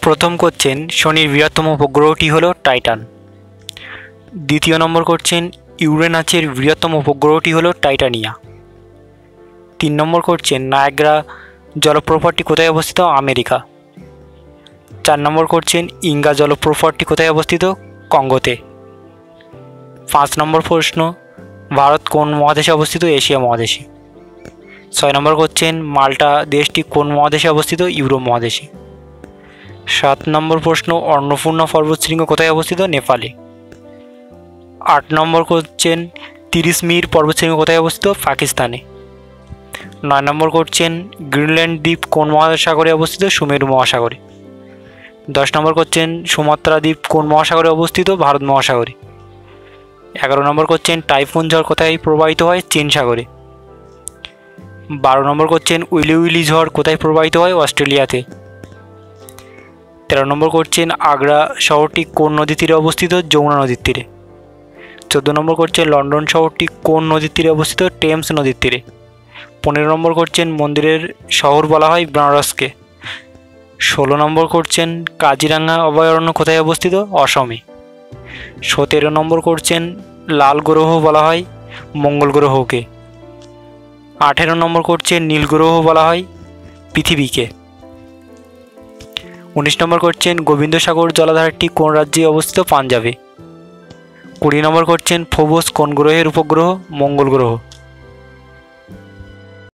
প্রথম কোশ্চেন, শনির বৃহত্তম উপগ্রহটি হলো টাইটান। দ্বিতীয় নম্বর কোশ্চেন, ইউরেনাসের বৃহত্তম উপগ্রহটি হলো টাইটানিয়া। 3 নম্বর কোশ্চেন, নায়াগ্রা জলপ্রপাতটি কোথায় অবস্থিত? আমেরিকা। 4 নম্বর কোশ্চেন, ইঙ্গা জলপ্রপাতটি কোথায় অবস্থিত? কঙ্গোতে। 5 নম্বর প্রশ্ন, ভারত কোন মহাদেশে অবস্থিত? এশিয়া মহাদেশে। 6 নম্বর কোশ্চেন, মাল্টা দেশটি কোন মহাদেশে অবস্থিত? ইউরোপ মহাদেশে। 7 নম্বর প্রশ্ন, অন্নপূর্ণা পর্বতশৃঙ্গ কোথায় অবস্থিত? নেপালে। 8 নম্বর কোশ্চেন, 30 মির পর্বতশৃঙ্গ কোথায় অবস্থিত? পাকিস্তানে। 9 নম্বর কোশ্চেন, গ্রিনল্যান্ড দ্বীপ কোন মহাসাগরে অবস্থিত? সুমেরু মহাসাগরে। 10 নম্বর কোশ্চেন, সুমাত্রা দ্বীপ কোন মহাসাগরে অবস্থিত? ভারত মহাসাগরে। 11 নম্বর কোশ্চেন, টাইফুন ঝড় কোথায় প্রবাহিত হয়? চীন সাগরে। 12 নম্বর কোশ্চেন, উইলি উইলি ঝড় কোথায় প্রবাহিত হয়? অস্ট্রেলিয়াতে। 13 নম্বর কোশ্চেন, আগ্রা শহরটি কোন নদীর তীরে অবস্থিত? যমুনা নদীর তীরে। 14 নম্বর কোশ্চেন, লন্ডন শহরটি কোন নদীর তীরে অবস্থিত? টেমস নদীর তীরে। 15 নম্বর কোশ্চেন, মন্দিরের শহর বলা হয় বেনারসকে। 16 নম্বর কোশ্চেন, কাজিরাঙ্গা অভয়ারণ্য কোথায় অবস্থিত? অসমে। 17 নম্বর কোশ্চেন, লাল গ্রহ বলা হয় মঙ্গল গ্রহকে। 18 নম্বর কোশ্চেন, নীল গ্রহ বলা হয় পৃথিবীকে। 19 নম্বর কোশ্চেন, গোবিন্দসাগর জলাধারটি কোন রাজ্যে অবস্থিত? পাঞ্জাবে। 20 নম্বর কোশ্চেন, ফোবস কোন গ্রহের উপগ্রহ? মঙ্গল গ্রহ।